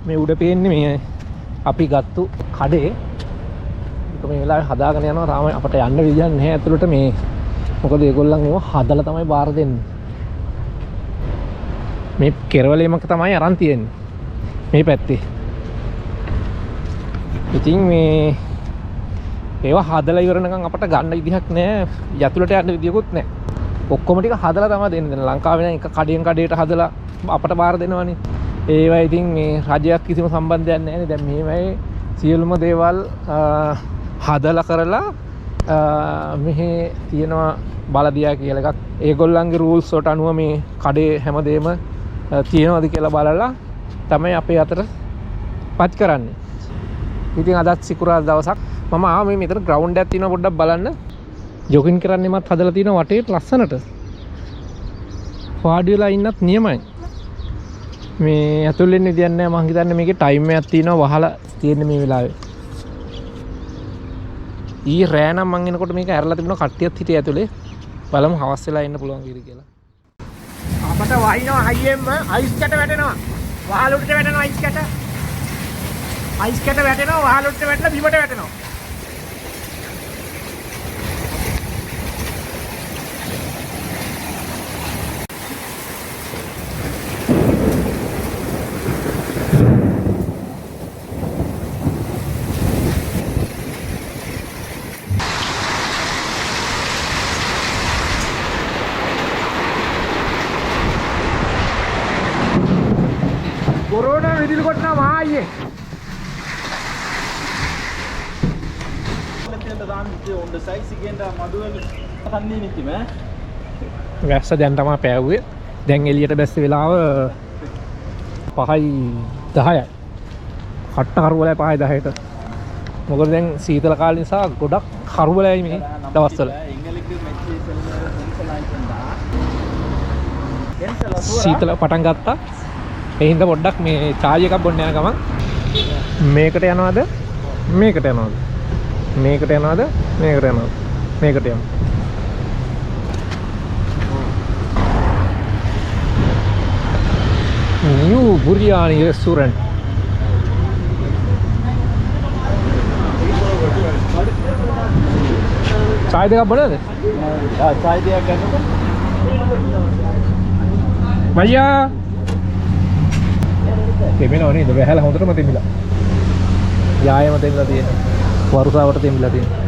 මේ උඩ පේන්නේ මේ අපි ගත්තු කඩේ. ඒක මේ වෙලාවේ හදාගෙන යනවා. තාම අපට යන්න විදියක් නැහැ ඇතුළට මේ. මොකද ඒගොල්ලන් ඒව හදලා තමයි බාර දෙන්නේ. මේ කෙරවලේමක තමයි අරන් තියෙන්නේ. මේ පැත්තේ. ඉතින් මේ ඒවා හදලා ඉවරනකම් අපට ගන්න විදිහක් නැහැ. යතුලට යන්න විදියකුත් නැහැ. ඔක්කොම ටික හදලා තමයි දෙන්නේ. ලංකාවේ නම් එක කඩෙන් කඩේට හදලා අපට බාර දෙනවනේ. ඒවා ඉතින් මේ රජයක් කිසිම සම්බන්ධයක් නැහැ නේ. දැන් මේවයි සියලුම දේවල් හදලා කරලා මෙහි තියෙනවා බලදියා කියලා එකක්. ඒගොල්ලන්ගේ රූල්ස් වලට අනුව මේ කඩේ හැමදේම තියෙනවද කියලා බලලා තමයි අපේ අතට පත් කරන්නේ. ඉතින් අදත් සිකුරාදා දවසක් මම ආව මේ මෙතන ග්‍රවුන්ඩ් එකක් තියෙනවා පොඩ්ඩක් බලන්න. ජොගින් කරන්නෙමත් හදලා තියෙනවා වටේට ලස්සනට. වාඩි වෙලා ඉන්නත් නියමයි. මේ ඇතුළේ ඉන්න විදියක් නැහැ. මං හිතන්නේ මේකේ ටයිම් එකක් තියෙනවා වහලා තියෙන්නේ මේ වෙලාවේ. ඊ රෑ නම් මං එනකොට මේක ඇරලා තිබුණා කට්ටියත් හිටියේ ඇතුලේ. බලමු හවස් වෙලා ඉන්න පුළුවන් කීද කියලා. අපට වහිනවා හයියෙන්ම අයිස් කැට වැටෙනවා. වහලුටට වැටෙනවා අයිස් කැට. අයිස් කැට වැටෙනවා වහලුටට වැටලා බිමට වැටෙනවා. කොරෝනා විදිහට කොටනවා මායියේ. වැස්ස දැන් තමයි පෑවුවේ. දැන් එළියට බැස්ස වෙලාව 5:10යි. කට්ට කරුවලයි 5:10ට. මොකද දැන් සීතල කාලේ නිසා ගොඩක් කරුවලයි මේ දවස්වල. සීතල පටන් ගත්තා. ඒ හින්දා පොඩ්ඩක් මේ චාර්ජ් එකක් බොන්න යන ගමන් මේකට යනවාද මේකට යනවාද මේකට යනවාද මේකට යනවාද මේකට යමු. New biryani restaurant. චාය දෙකක් බොන්නද? චාය දෙකක් ගන්නකො. මයියා තෙමෙනව නේද? වැහැලා හොඳටම තෙමිලා. යායම තෙමිලා තියෙනවා. වරුසාවට තෙමිලා තියෙනවා.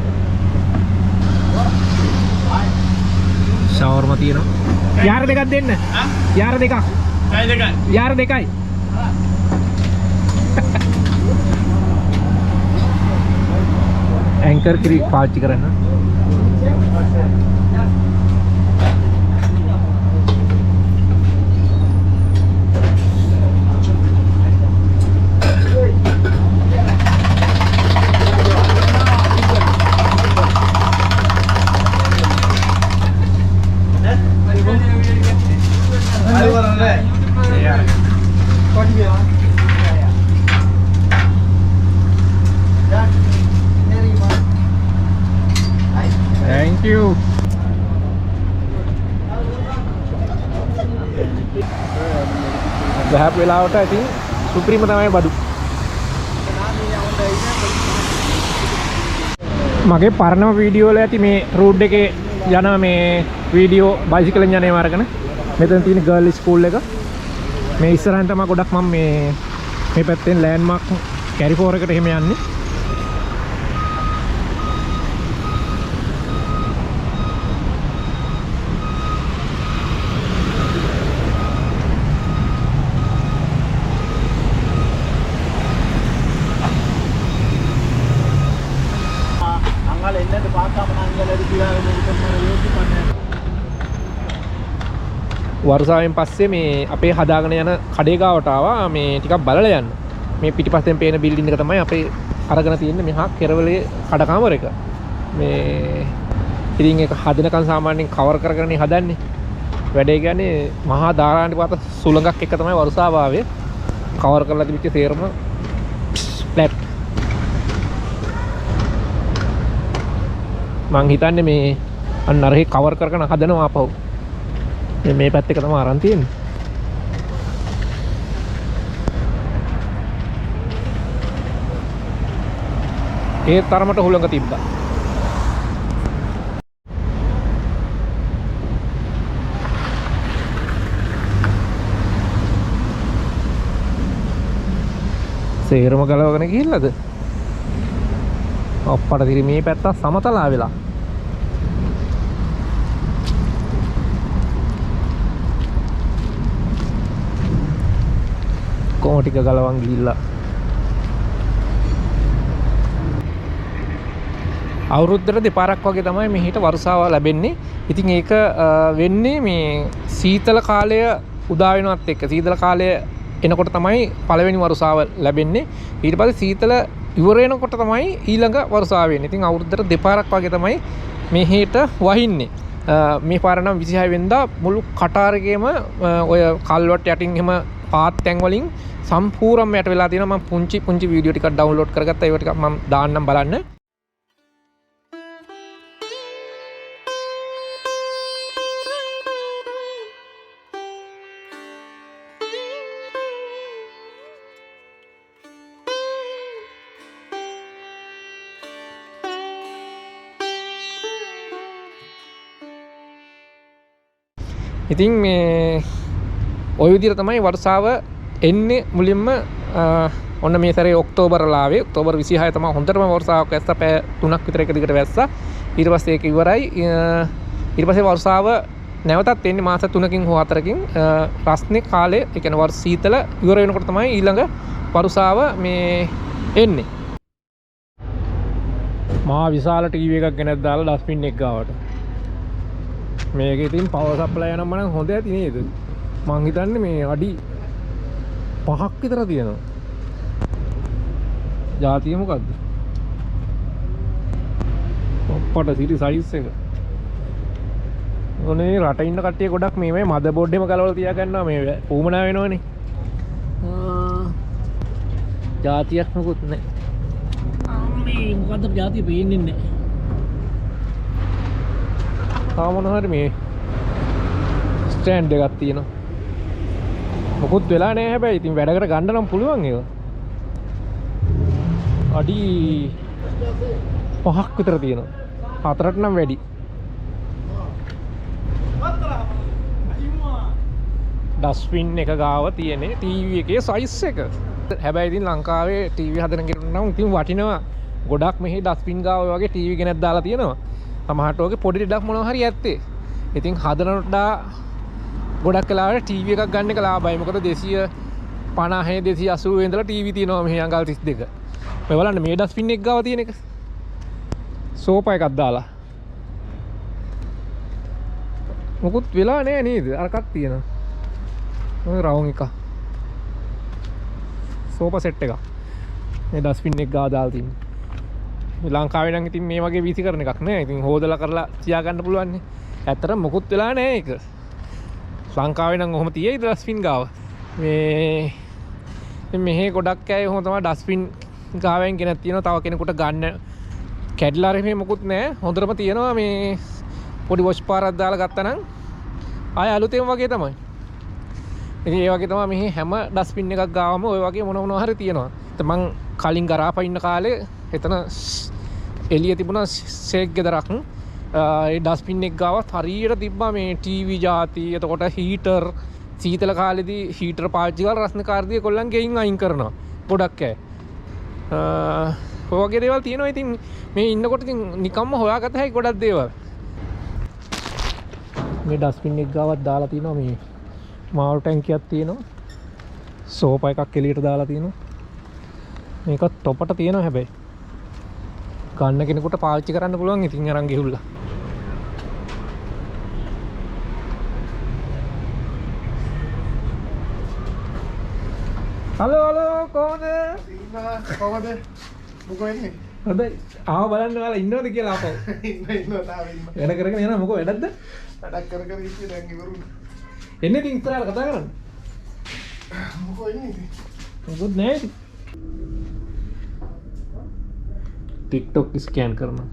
ෂවර්ම තියෙනවා. යාර දෙකක් දෙන්න. යාර දෙකක්. යාර දෙකයි. යාර දෙකයි. ඇන්කර් කිරි පාවිච්චි කරන්න. Thank you. Dahap වෙලාවට ඉතින් සුප්‍රීම තමයි බඩු. මගේ පරණම වීඩියෝ වල ඇති මේ රූට් එකේ යන මේ වීඩියෝ බයිසිකලෙන් යන ඒවා අරගෙන මෙතන තියෙන ගර්ල් ස්කූල් එක. මේ ඉස්සරහින් තමයි ගොඩක් මම මේ පැත්තෙන් ලෑන්ඩ්මාර්ක් කැරිෆෝර් එකට එහෙම යන්නේ. වර්ෂාවෙන් පස්සේ මේ අපේ හදාගෙන යන කඩේ ගාවට ආවා මේ ටිකක් බලලා යන්න. මේ පිටිපස්සෙන් පේන බිල්ඩින් එක තමයි අපේ අරගෙන තියෙන්නේ මෙහා කෙරවලේ කඩකාමර එක. මේ ඉතින් ඒක හදනකන් සාමාන්‍යයෙන් කවර් කරගෙන හදන්නේ. වැඩේ කියන්නේ මහා ධාරානිපාත සුළඟක් එක තමයි වර්ෂාව ආවේ. කවර් කරලා තිබිච්ච තේරම ෆ්ලැට්. මං හිතන්නේ මේ අන්න අර කවර් කරගෙන හදනවා ආපහු. මේ පැත්ත එක තමයි අරන් තියෙන්නේ. ඒ තරමට හුළඟ තිබ්බා. සේරම ගලවගෙන ගිහිල්ලාද? අප්පට දිරි මේ පැත්ත සමතලා වෙලා. කොහොම ටික ගලවන් ගිහිල්ලා. අවුරුද්දට දෙපාරක් වගේ තමයි මෙහිට වර්ෂාව ලැබෙන්නේ. ඉතින් ඒක වෙන්නේ මේ සීතල කාලය උදා වෙනවත් එක්ක. සීතල කාලය එනකොට තමයි පළවෙනි වර්ෂාව ලැබෙන්නේ. ඊට පස්සේ සීතල ඉවර වෙනකොට තමයි ඊළඟ වර්ෂාව වෙන්නේ. ඉතින් අවුරුද්දට දෙපාරක් වගේ තමයි මෙහෙට වහින්නේ. මේ පාර නම් 26 වෙනිදා මුළු කටාරකේම ඔය කල්වට යටින් එහෙම පාත් තැන් වලින් සම්පූර්ණයෙන්ම යට වෙලා තියෙනවා. මම පුංචි වීඩියෝ ටිකක් ඩවුන්ලෝඩ් කරගත්තා. ඒව ටික මම දාන්නම් බලන්න. ඉතින් මේ ඔය විදිහට තමයි වර්ෂාව එන්නේ මුලින්ම ඔන්න මේ සැරේ ඔක්තෝබර්ලාවේ ඔක්තෝබර් 26 තමයි හොඳටම වර්ෂාවක් වැස්සා පැය 3ක් විතර එක දිගට වැස්සා. ඊට පස්සේ ඒක ඉවරයි. ඊට පස්සේ වර්ෂාව නැවතත් එන්නේ මාස 3කින් හෝ 4කින් රස්නේ කාලේ ඒ කියන්නේ වර්ෂ සීතල ඉවර වෙනකොට තමයි ඊළඟ වර්ෂාව මේ එන්නේ. මා විශාල ටීවී එකක් ගෙනත් දාලා ඩස්බින් එක ගාවට. මේක ඉතින් පවර් සප්ලයි නම් මම හොඳ ඇති නේද? මං හිතන්නේ මේ අඩි 5ක් විතර තියෙනවා. ජාතිය මොකද්ද? ඔප්පට සිටි සයිස් එක. ඔනේ රට ඉන්න කට්ටිය ගොඩක් මේ මදර් බෝඩ් එකම ගලවලා තියා ගන්නවා මේ ඌමනා වෙනවනේ. ජාතියක් මොකුත් නැහැ. අම්මේ මොකද්ද ජාතිය පේන්නේ නැහැ. තාම මොන හරි මේ ස්ටෑන්ඩ් එකක් තියෙනවා. මොකුත් වෙලා නැහැ හැබැයි. ඉතින් වැඩකට ගන්න නම් පුළුවන් ඒක. අඩි 5ක් විතර තියෙනවා. 4ට නම් වැඩි. ඩස්බින් එක ගාව තියෙන්නේ ටීවී එකේ සයිස් එක. හැබැයි ඉතින් ලංකාවේ ටීවී හදන කෙනෙකුට නම් ඉතින් වටිනවා. ගොඩක් මෙහි ඩස්බින් ගාව ඔය වගේ ටීවී ගෙනත් දාලා තියෙනවා. සමහරට ඔගේ පොඩි ඩක් මොනවා හරි ඇත්තේ. ඉතින් හදනට ගොඩක් වෙලාවට ටීවී එකක් ගන්න එක ලාභයි. මොකද 250 280 ඉඳලා ටීවී තියෙනවා මෙහි අඟල් 32. මේ බලන්න මේ ඩස්බින් එක ගාව තියෙන එක. සෝපා එකක් දාලා. මොකුත් වෙලා නැහැ නේද? අරකක් තියෙනවා. ඔය රවුම් එක. සෝපා සෙට් එක. මේ ඩස්බින් එක ගාව දාලා තියෙනවා. ලංකාවේ නම් ඉතින් මේ වගේ වීසි කරන එකක් නෑ. ඉතින් හොදලා කරලා තියා ගන්න පුළුවන් නේ. ඇත්තටම මොකුත් වෙලා නෑ ඒක. ලංකාවේ නම් ඔහොම තියෙයිද ඩස්බින් ගාව. මෙහෙ ගොඩක් අය ඔහොම තමයි ඩස්බින් ගාවෙන් ගෙනත් තියෙනවා. තව කෙනෙකුට ගන්න කැඩිලා රෙමේ මොකුත් නෑ. හොඳටම තියෙනවා මේ පොඩි වොෂ් පාරක් දාලා ගත්තා නම් ආය අලුතෙන් වගේ තමයි. ඉතින් ඒ වගේ තමයි මෙහි හැම ඩස්බින් එකක් ගාවම ඔය වගේ මොනවා හරි තියෙනවා. මං කලින් ගරාපා ඉන්න කාලේ එතන එළිය තිබුණා සේක් ගෙදරක්. ඒ ඩස්බින් එක ගාවත් හරියට තිබ්බා මේ ටීවී ಜಾති. එතකොට හීටර් සීතල කාලෙදී හීටර් පාවිච්චි කරලා රස්නේ කාර්දිය කොල්ලන් ගෙයින් අයින් කරනවා. ගොඩක් අය. ඔය වගේ දේවල් තියෙනවා. ඉතින් මේ ඉන්නකොට ඉතින් නිකම්ම හොයාගත හැකි ගොඩක් දේවල්. මේ ඩස්බින් එක ගාවත් දාලා තියෙනවා මේ මාළු ටැංකියක් තියෙනවා. සෝපා එකක් එළියට දාලා තියෙනවා. මේකත් තොපට තියෙනවා හැබැයි. ගන්න කෙනෙකුට පාවිච්චි කරන්න පුළුවන්. ඉතින් අරන් ගිහුල්ලා. හලෝ කොහොමද? කොහොමද? මොකෝ එන්නේ? හොඳයි. ආව බලන්න ඔයාලා ඉන්නවද කියලා අපෝ. ඉන්නවා තාම ඉන්නවා. වැඩ කරගෙන යනවා මොකෝ වැඩක්ද? වැඩක් කර ඉන්නේ දැන් ඉවරුනේ. එන්නේ ඉතින් ඉස්සරහට කතා කරන්න. මොකෝ එන්නේ ඉතින්? මොකුත් නෑ ඉතින්. TikTok ස්කෑන් කරනවා.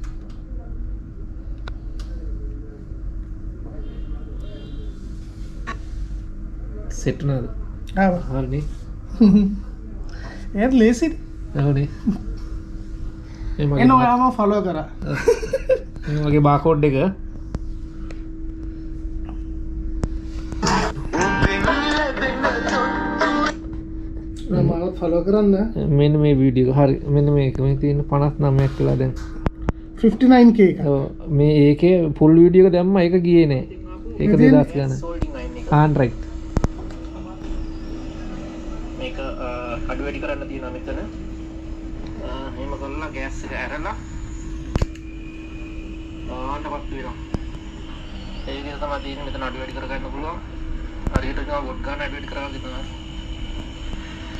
සෙට් නේද? ආවා. හරිනේ. එයාට ලේසියි. හරිනේ. එන ඔයාම ෆලෝ කරා මේ වගේ බාකෝඩ් එක මමත් ෆලෝ කරන්න මෙන්න මේ වීඩියෝ හරි මෙන්න මේක මේ තියෙන 59ක් වෙලා දැන් 59k එක මේ ඒකේ ෆුල් වීඩියෝ එක දැම්ම ඒක ගියේ නෑ ඒක 2000 ගන්න ආන් රයිට් මේක අඩු වැඩි කරන්න තියෙනවා මෙතන එහෙම කරලා ගෑස් එක ඇරලා ආන්නපත් වෙනවා ඒ විදිහට තමයි තියෙන්නේ මෙතන අඩු වැඩි කරගන්න පුළුවන් හරියට නිකන් වොඩ් ගන්න අඩු වැඩි කරාගෙන තමයි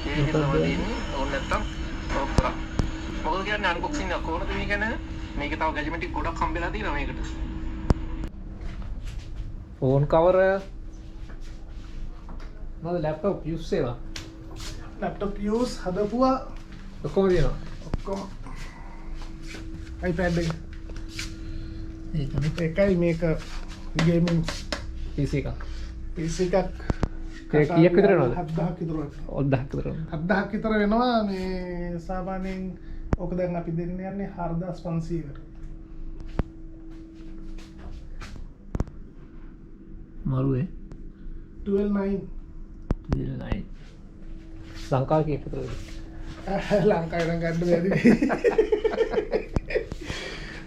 ඒ විදිහට තමයි තියෙන්නේ ඕන නැත්තම් ඔෆ් කරා මොකද කියන්නේ අන්බොක්සින් එක කොහොමද මේ කියන්නේ මේකේ තව ගැජමෙටික් ගොඩක් හම්බෙලා තියෙනවා මේකට ෆෝන් කවර් මම ලැප්ටොප් යූස් ඒවා ලැප්ටොප් යූස් හදපුවා ඔක්කොම තියෙනවා ඔක්කොම iPad එක ඒකයි මේක ගේමින් PC එකක් PC එකක් ඒක කීයක් විතර වෙනවද 7000ක් විතර වෙනවා 1000ක් විතර 7000ක් විතර වෙනවා මේ සාමාන්‍යයෙන් ඔක දැන් අපි දෙන්න යන්නේ 4500කට මරුවේ 129 ලංකාවේ කීයක් විතරද ලංකාවේ නම් ගන්න බැරි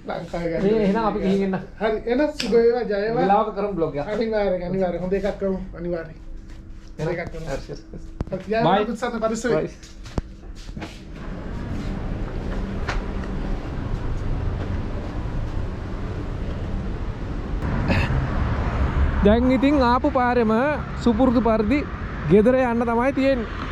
ලංකාවේ ගන්න මේ එහෙනම් අපි ගිහින් එන්න හරි එන සුබ වේවා ජය වේවා වෙලාවක කරමු බ්ලොග් එක අනිවාර්යෙන් හොඳ එකක් කරමු අනිවාර්යෙන් හොඳ එකක් කරමු Bye. සත්‍ය පරිස්සමෙන් දැන් ඉතින් ආපු පාරෙම සුපුරුදු පරිදි ගෙදර යන්න තමයි තියෙන්නේ